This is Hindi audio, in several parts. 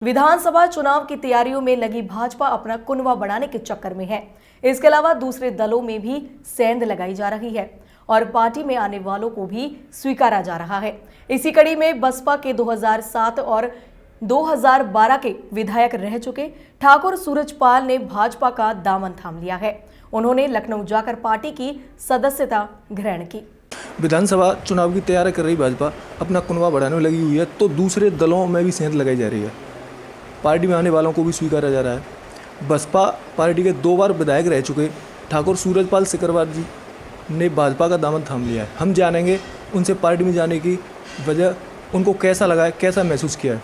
विधानसभा चुनाव की तैयारियों में लगी भाजपा अपना कुनवा बढ़ाने के चक्कर में है। इसके अलावा दूसरे दलों में भी सेंध लगाई जा रही है और पार्टी में आने वालों को भी स्वीकारा जा रहा है। इसी कड़ी में बसपा के 2007 और 2012 के विधायक रह चुके ठाकुर सूरजपाल ने भाजपा का दामन थाम लिया है। उन्होंने लखनऊ जाकर पार्टी की सदस्यता ग्रहण की। विधानसभा चुनाव की तैयारी कर रही भाजपा अपना कुनवा बढ़ाने में लगी हुई है, तो दूसरे दलों में भी सेंध लगाई जा रही है। पार्टी में आने वालों को भी स्वीकारा जा रहा है। बसपा पार्टी के 2 बार विधायक रह चुके ठाकुर सूरजपाल सिकरवार जी ने भाजपा का दामन थाम लिया है। हम जानेंगे उनसे पार्टी में जाने की वजह, उनको कैसा लगा है, कैसा महसूस किया है।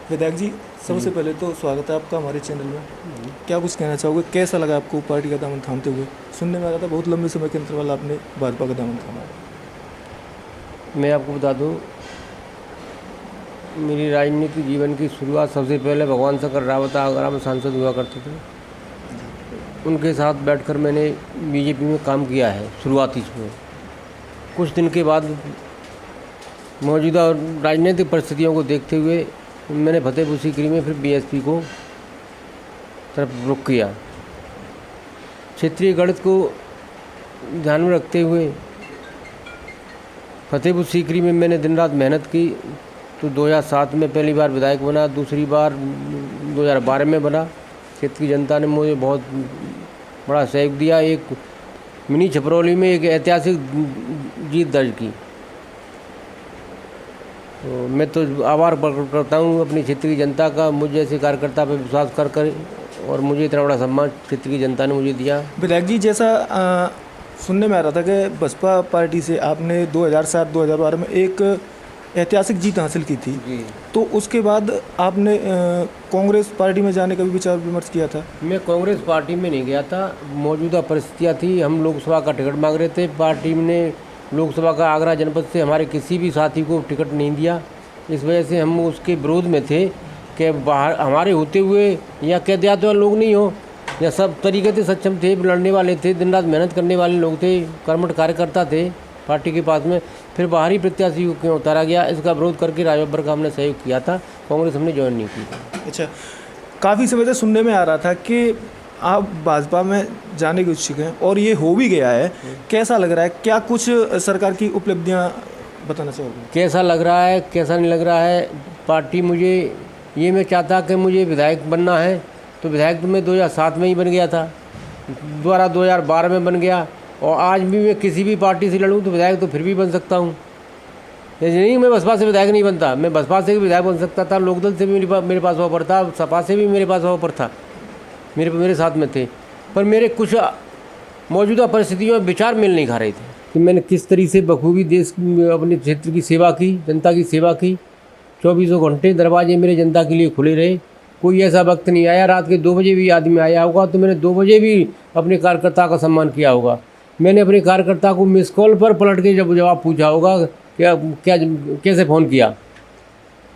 विधायक जी, सबसे पहले तो स्वागत है आपका हमारे चैनल में। क्या कुछ कहना चाहोगे, कैसा लगा आपको पार्टी का दामन थामते हुए? सुनने में आ रहा था बहुत लंबे समय के अंतराल आपने भाजपा का दामन थामा। मैं आपको बता दूं, मेरी राजनीतिक जीवन की शुरुआत सबसे पहले भगवान शंकर रावत आगरा में सांसद हुआ करते थे। उनके साथ बैठकर मैंने बीजेपी में काम किया है शुरुआती में। कुछ दिन के बाद मौजूदा राजनीतिक परिस्थितियों को देखते हुए मैंने फतेहपुर सीकरी में फिर बीएसपी को तरफ रुख किया। क्षेत्रीय गणित को ध्यान में रखते हुए फतेहपुर सीकरी में मैंने दिन रात मेहनत की। तो 2007 में पहली बार विधायक बना, दूसरी बार 2012 में बना। क्षेत्र की जनता ने मुझे बहुत बड़ा सहयोग दिया। एक मिनी छपरौली में एक ऐतिहासिक जीत दर्ज की। तो मैं तो आभार प्रकट करता हूँ अपनी क्षेत्र की जनता का, मुझे जैसे कार्यकर्ता पर विश्वास कर और मुझे इतना बड़ा सम्मान क्षेत्र की जनता ने मुझे दिया। विधायक जी, जैसा सुनने में आ रहा था कि बसपा पार्टी से आपने 2007-2012 में एक ऐतिहासिक जीत हासिल की थी, तो उसके बाद आपने कांग्रेस पार्टी में जाने का भी विचार विमर्श किया था। मैं कांग्रेस पार्टी में नहीं गया था। मौजूदा परिस्थितियाँ थी, हम लोकसभा का टिकट मांग रहे थे। पार्टी ने लोकसभा का आगरा जनपद से हमारे किसी भी साथी को टिकट नहीं दिया। इस वजह से हम उसके विरोध में थे कि बाहर हमारे होते हुए या कैदियात वाले लोग नहीं हो, या सब तरीके से सक्षम थे, लड़ने वाले थे, दिन रात मेहनत करने वाले लोग थे, कर्मठ कार्यकर्ता थे पार्टी के पास में, फिर बाहरी प्रत्याशी को क्यों उतारा गया, इसका विरोध करके राजबब्बर का हमने सहयोग किया था। कांग्रेस हमने ज्वाइन नहीं की। अच्छा, काफ़ी समय से सुनने में आ रहा था कि आप भाजपा में जाने के इच्छुक हैं और ये हो भी गया है। कैसा लग रहा है? क्या कुछ सरकार की उपलब्धियां बताना चाहोगे? कैसा लग रहा है, कैसा नहीं लग रहा है? पार्टी मुझे ये मैं चाहता कि मुझे विधायक बनना है, तो विधायक तो मैं 2007 में ही बन गया था, दोबारा 2012 में बन गया, और आज भी मैं किसी भी पार्टी से लड़ूँ तो विधायक तो फिर भी बन सकता हूँ। नहीं, मैं बसपा से विधायक नहीं बनता। मैं बसपा से भी विधायक बन सकता था, लोकदल से भी मेरे पास ऑफर था, सपा से भी मेरे पास ऑफर था, मेरे साथ में थे। पर मेरे कुछ मौजूदा परिस्थितियों में विचार मिल नहीं खा रहे थे कि मैंने किस तरीके से बखूबी देश अपने क्षेत्र की सेवा की, जनता की सेवा की। 24 घंटे दरवाजे मेरे जनता के लिए खुले रहे। कोई ऐसा वक्त नहीं आया, रात के 2 बजे भी आदमी आया होगा तो मैंने 2 बजे भी अपने कार्यकर्ता का सम्मान किया होगा। मैंने अपने कार्यकर्ता को मिस कॉल पर पलट के जब जवाब पूछा होगा क्या कैसे फ़ोन किया।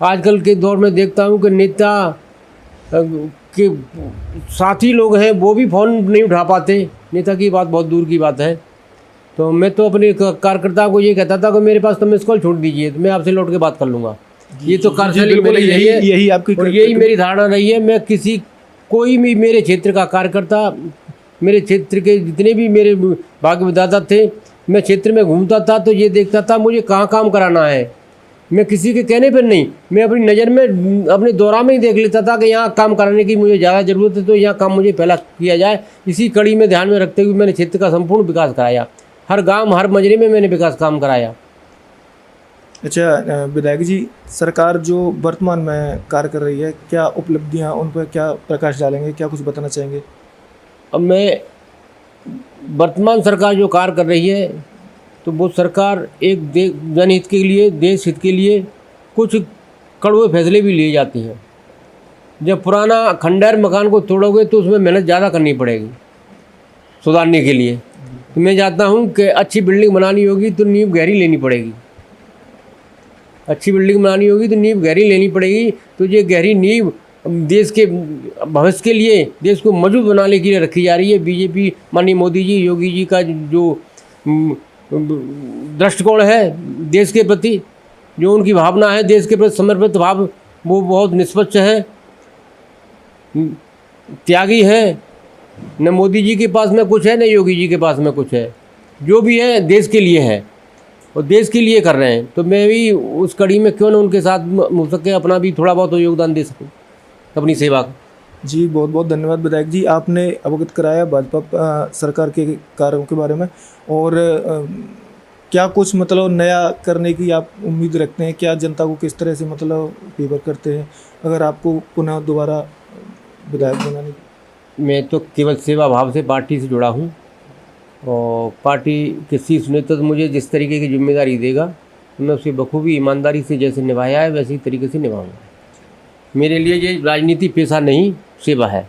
आजकल के दौर में देखता हूँ कि नेता के साथी लोग हैं वो भी फ़ोन नहीं उठा पाते, नेता की बात बहुत दूर की बात है। तो मैं तो अपने कार्यकर्ता को ये कहता था कि मेरे पास तो मिस कॉल छोड़ दीजिए, तो मैं आपसे लौट के बात कर लूँगा। ये तो कार्यशैली मेरी यही है, यही आपकी और यही मेरी धारणा रही है। मैं कोई भी मेरे क्षेत्र का कार्यकर्ता, मेरे क्षेत्र के जितने भी मेरे भाग्य विधाता थे, मैं क्षेत्र में घूमता था तो ये देखता था मुझे कहाँ काम कराना है। मैं किसी के कहने पर नहीं, मैं अपनी नज़र में अपने दौरा में ही देख लेता था कि यहाँ काम कराने की मुझे ज़्यादा ज़रूरत है, तो यहाँ काम मुझे पहला किया जाए। इसी कड़ी में ध्यान में रखते हुए मैंने क्षेत्र का संपूर्ण विकास कराया। हर गांव हर मजरे में मैंने विकास काम कराया। अच्छा विधायक जी, सरकार जो वर्तमान में कार्य कर रही है, क्या उपलब्धियाँ, उन पर क्या प्रकाश डालेंगे, क्या कुछ बताना चाहेंगे? अब मैं वर्तमान सरकार जो कार्य कर रही है तो वो सरकार एक जनहित के लिए, देश हित के लिए कुछ कड़वे फैसले भी लिए जाती हैं। जब पुराना खंडहर मकान को तोड़ोगे तो उसमें मेहनत ज़्यादा करनी पड़ेगी सुधारने के लिए। तो मैं चाहता हूँ कि अच्छी बिल्डिंग बनानी होगी तो नींव गहरी लेनी पड़ेगी। अच्छी बिल्डिंग बनानी होगी तो नींव गहरी लेनी पड़ेगी। तो ये गहरी नींव देश के भविष्य के लिए, देश को मजबूत बनाने के लिए रखी जा रही है। बीजेपी, माननीय मोदी जी, योगी जी का जो दृष्टिकोण है देश के प्रति, जो उनकी भावना है, देश के प्रति समर्पित भाव, वो बहुत निष्पक्ष है, त्यागी है। न मोदी जी के पास में कुछ है, न योगी जी के पास में कुछ है। जो भी है देश के लिए है और देश के लिए कर रहे हैं। तो मैं भी उस कड़ी में क्यों न उनके साथ हो सके अपना भी थोड़ा बहुत योगदान दे सकूं अपनी सेवा का। जी बहुत बहुत धन्यवाद विधायक जी, आपने अवगत कराया भाजपा सरकार के कार्यों के बारे में। और क्या कुछ मतलब नया करने की आप उम्मीद रखते हैं? क्या जनता को किस तरह से मतलब फेवर करते हैं अगर आपको पुनः दोबारा विधायक बनाने की? मैं तो केवल सेवा भाव से पार्टी से जुड़ा हूँ और पार्टी किसी सुनेता तो मुझे जिस तरीके की जिम्मेदारी देगा तो मैं उसे बखूबी ईमानदारी से जैसे निभाया है वैसे ही तरीके से निभाऊंगा। मेरे लिए ये राजनीति पेशा नहीं, सेवा है।